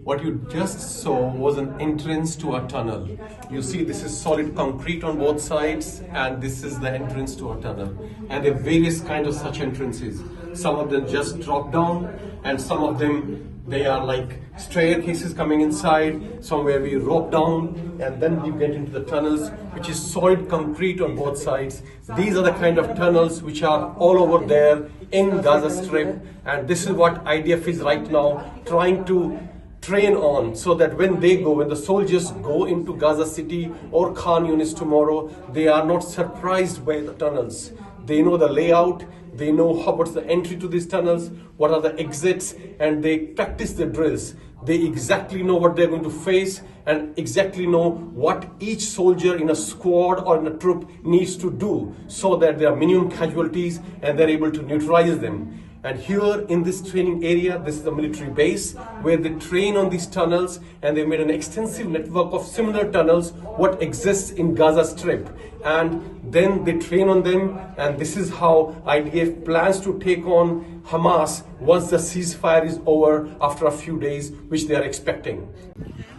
What you just saw was an entrance to a tunnel. You see this is solid concrete on both sides, and this is the entrance to a tunnel. And there are various kinds of such entrances. Some of them just drop down, and some of them they are like staircases coming inside, somewhere we rope down, and then you get into the tunnels, which is solid concrete on both sides. These are the kind of tunnels which are all over there in Gaza Strip, and this is what IDF is right now trying to train on, so that when the soldiers go into Gaza City or Khan Yunis tomorrow, they are not surprised by the tunnels. They know the layout, they know what's the entry to these tunnels, what are the exits, and they practice the drills. They exactly know what they're going to face and exactly know what each soldier in a squad or in a troop needs to do, so that there are minimum casualties and they're able to neutralize them. And here in this training area, this is the military base where they train on these tunnels, and they made an extensive network of similar tunnels what exists in Gaza Strip, and then they train on them, and this is how IDF plans to take on Hamas once the ceasefire is over after a few days, which they are expecting.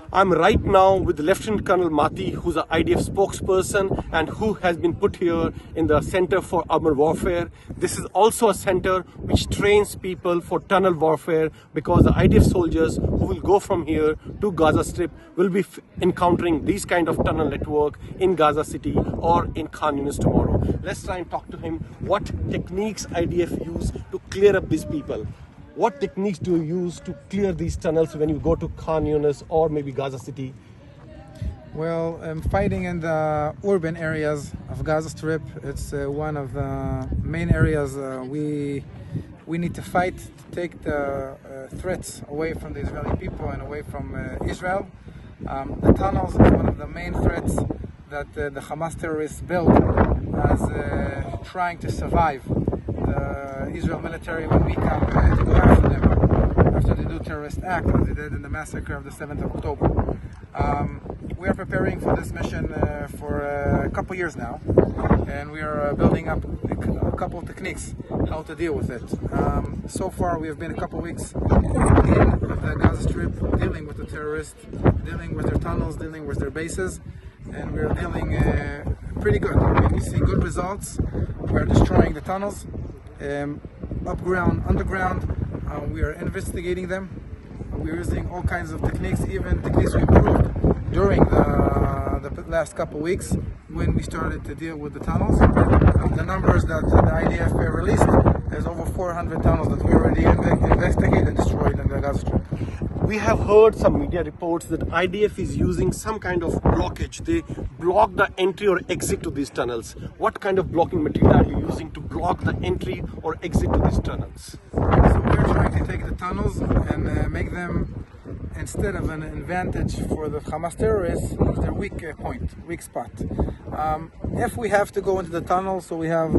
I'm right now with Lieutenant Colonel Mati, who's an IDF spokesperson and who has been put here in the Center for Urban Warfare. This is also a center which trains people for tunnel warfare, because the IDF soldiers who will go from here to Gaza Strip will be encountering these kind of tunnel network in Gaza City or in Khan Yunis tomorrow. Let's try and talk to him what techniques IDF use to clear up these people. What techniques do you use to clear these tunnels when you go to Khan Yunis or maybe Gaza City? Well, fighting in the urban areas of Gaza Strip, it's one of the main areas we need to fight to take the threats away from the Israeli people and away from Israel. The tunnels is one of the main threats that the Hamas terrorists built as trying to survive the Israel military when we come to go after them after they do terrorist act as they did in the massacre of the 7th of October. We are preparing for this mission for a couple years now, and we are building up a couple of techniques how to deal with it. So far we have been a couple weeks in the Gaza Strip dealing with the terrorists, dealing with their tunnels, dealing with their bases, and we are dealing pretty good. We see good results. We are destroying the tunnels, upground, underground. We are investigating them. We're using all kinds of techniques, even techniques we improved during the last couple of weeks when we started to deal with the tunnels. The numbers that the IDF released is over 400 tunnels that we already investigated and destroyed in the Gaza Strip. We have heard some media reports that IDF is using some kind of blockage. They block the entry or exit to these tunnels. What kind of blocking material are you using to block the entry or exit to these tunnels? So we're trying to take the tunnels and make them, instead of an advantage for the Hamas terrorists, their weak point, weak spot. If we have to go into the tunnel, so we have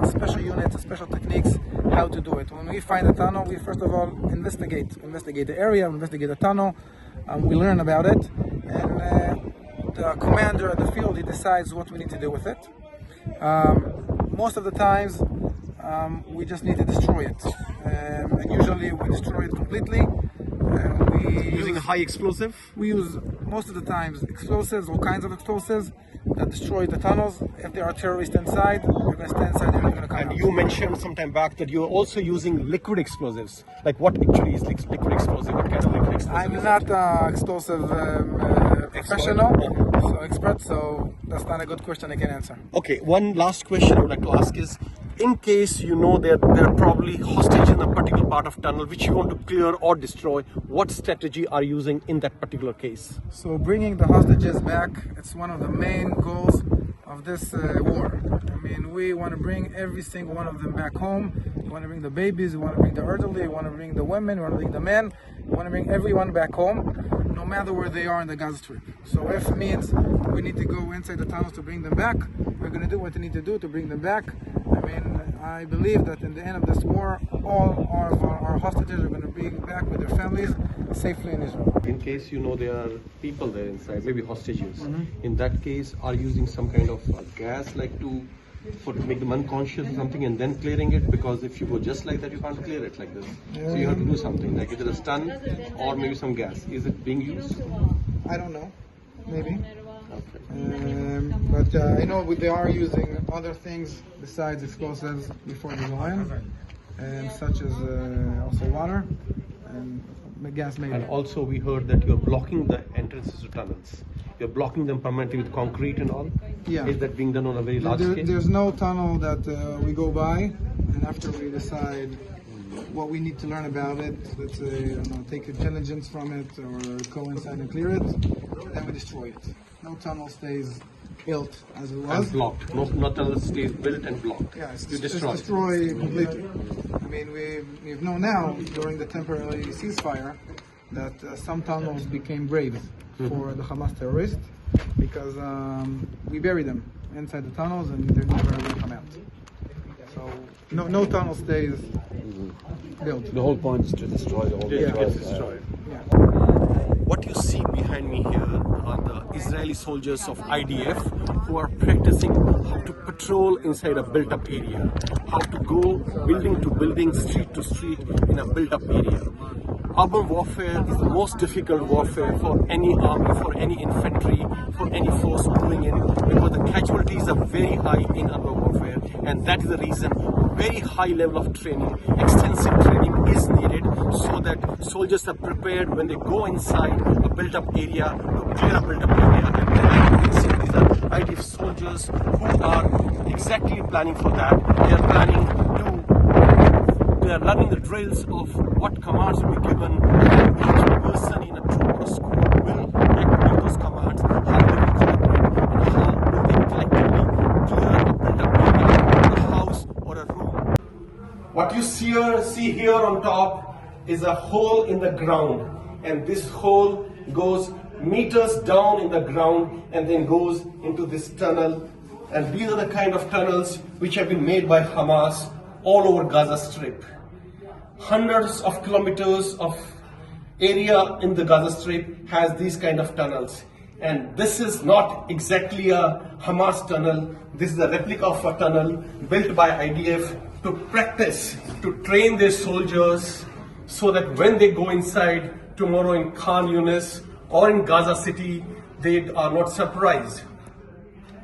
special units, special techniques how to do it. When we find a tunnel, we first of all investigate the area, investigate the tunnel, we learn about it, and the commander at the field, he decides what we need to do with it. Most of the times we just need to destroy it, and usually we destroy it completely. Using a high explosive? We use most of the times explosives, all kinds of explosives that destroy the tunnels. If there are terrorists inside, we're going to stay inside, they're not going to come out. And you mentioned some time back that you're also using liquid explosives. Like what actually is liquid explosive? What kind of liquid explosive? I'm not an explosive professional, expert, so that's not a good question I can answer. Okay, one last question I would like to ask is, in case you know that there are probably hostages in a particular part of tunnel which you want to clear or destroy, what strategy are you using in that particular case? So bringing the hostages back, it's one of the main goals of this war. I mean, we want to bring every single one of them back home. We want to bring the babies, we want to bring the elderly, we want to bring the women, we want to bring the men, we want to bring everyone back home, no matter where they are in the Gaza Strip. So if it means we need to go inside the tunnels to bring them back, we're going to do what we need to do to bring them back. I mean, I believe that in the end of this war, all our hostages are going to be back with their families safely in Israel. In case you know there are people there inside, maybe hostages, in that case, are you using some kind of gas like to to make them unconscious or something and then clearing it? Because if you go just like that, you can't clear it like this. So you have to do something, like either a stun or maybe some gas. Is it being used? I don't know. Maybe. Okay. But I know they are using other things besides explosives before they go in, such as also water and gas maybe. And also we heard that you're blocking the entrances to tunnels. You're blocking them permanently with concrete and all? Yeah. Is that being done on a very large scale? There's no tunnel that we go by, and after we decide what we need to learn about it, let's say, I don't know, take intelligence from it or go inside and clear it, then we destroy it. No tunnel stays built as it was. And blocked. No tunnel stays built and blocked. Yeah, you destroy. It's destroy completely. I mean, we've known now during the temporary ceasefire that some tunnels became graves for the Hamas terrorists because we bury them inside the tunnels and they're never going to come out. So no tunnel stays built. The whole point is to destroy the whole It gets destroyed. Yeah. What you see behind me here are the Israeli soldiers of IDF who are practicing how to patrol inside a built-up area, how to go building to building, street to street in a built-up area. Urban warfare is the most difficult warfare for any army, for any infantry, for any force moving in, because the casualties are very high in urban warfare, and that is the reason very high level of training, extensive training is needed so that soldiers are prepared when they go inside a built-up area to clear a built-up area. And like you can see, these are IDF soldiers who are exactly planning for that. They are learning the drills of what commands will be given, and each person in a troop or squad will act with those commands, how they will cooperate, and how will they collectively clear a built-up area, a house or a room. What you see here on top is a hole in the ground, and this hole goes meters down in the ground and then goes into this tunnel. And these are the kind of tunnels which have been made by Hamas all over Gaza Strip. Hundreds of kilometers of area in the Gaza Strip has these kind of tunnels. And this is not exactly a Hamas tunnel. This is a replica of a tunnel built by IDF to practice, to train their soldiers so that when they go inside tomorrow in Khan Yunis or in Gaza City, they are not surprised.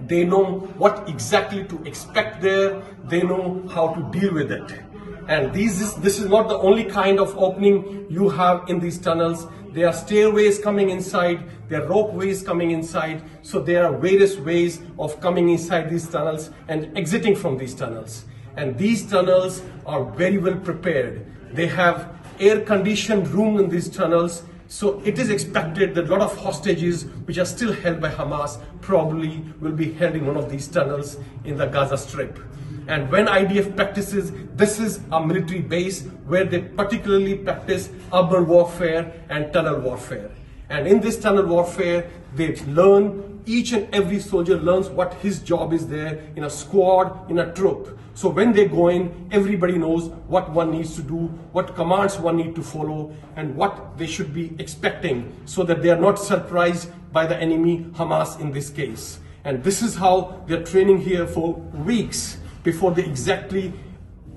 They know what exactly to expect there. They know how to deal with it. And this is not the only kind of opening you have in these tunnels. There are stairways coming inside, there are ropeways coming inside. So there are various ways of coming inside these tunnels and exiting from these tunnels. And these tunnels are very well prepared. They have air-conditioned rooms in these tunnels. So it is expected that a lot of hostages which are still held by Hamas probably will be held in one of these tunnels in the Gaza Strip. And when IDF practices, this is a military base where they particularly practice urban warfare and tunnel warfare. And in this tunnel warfare, they learn, each and every soldier learns what his job is there in a squad, in a troop. So when they go in, everybody knows what one needs to do, what commands one needs to follow, and what they should be expecting so that they are not surprised by the enemy, Hamas in this case. And this is how they're training here for weeks before they exactly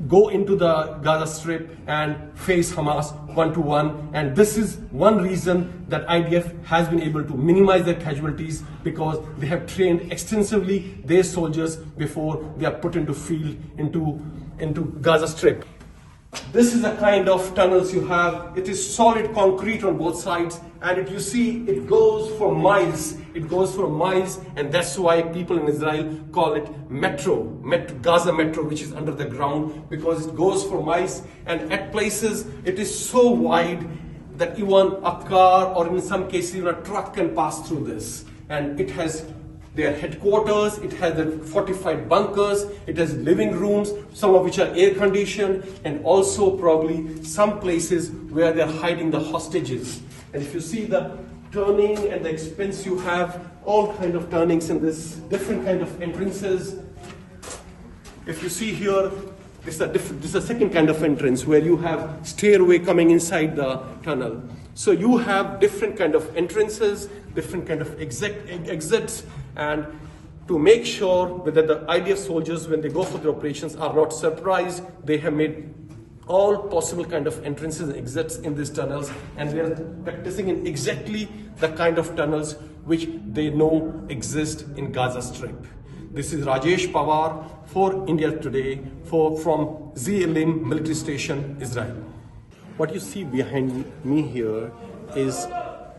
go into the Gaza Strip and face Hamas one-to-one. And this is one reason that IDF has been able to minimize their casualties, because they have trained extensively their soldiers before they are put into field into Gaza Strip. This is the kind of tunnels you have. It is solid concrete on both sides, and if you see, it goes for miles. It goes for miles, and that's why people in Israel call it Gaza Metro, which is under the ground, because it goes for miles. And at places, it is so wide that even a car, or in some cases even a truck, can pass through this. And it has their headquarters, it has the fortified bunkers, it has living rooms, some of which are air conditioned, and also probably some places where they're hiding the hostages. And if you see the turning and the expense, you have all kind of turnings in this, different kind of entrances. If you see here, this is a second kind of entrance where you have stairway coming inside the tunnel. So you have different kind of entrances, different kind of exits, and to make sure that the IDF soldiers, when they go for their operations, are not surprised. They have made all possible kind of entrances and exits in these tunnels, and they are practicing in exactly the kind of tunnels which they know exist in Gaza Strip. This is Rajesh Pawar for India Today from ZLM military station, Israel. What you see behind me here is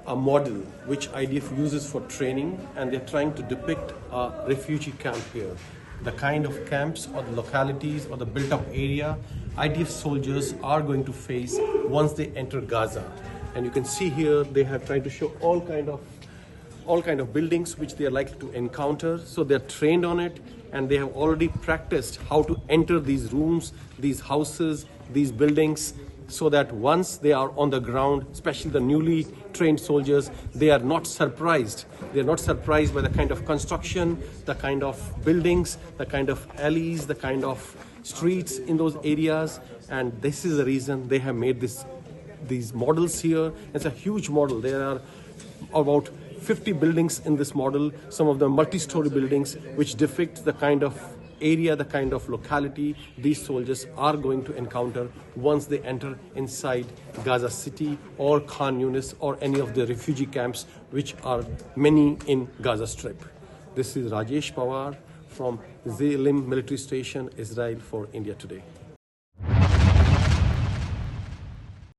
a model which IDF uses for training, and they're trying to depict a refugee camp here. The kind of camps or the localities or the built-up area IDF soldiers are going to face once they enter Gaza. And you can see here they have tried to show all kind of buildings which they are likely to encounter. So they're trained on it, and they have already practiced how to enter these rooms, these houses, these buildings, so that once they are on the ground, especially the newly trained soldiers, they are not surprised. They are not surprised by the kind of construction, the kind of buildings, the kind of alleys, the kind of streets in those areas. And this is the reason they have made these models here. It's a huge model. There are about 50 buildings in this model, some of them multi-story buildings, which depict the kind of area, the kind of locality these soldiers are going to encounter once they enter inside Gaza City or Khan Yunis or any of the refugee camps, which are many in Gaza Strip. This is Rajesh Pawar from ZLM military station, Israel for India Today.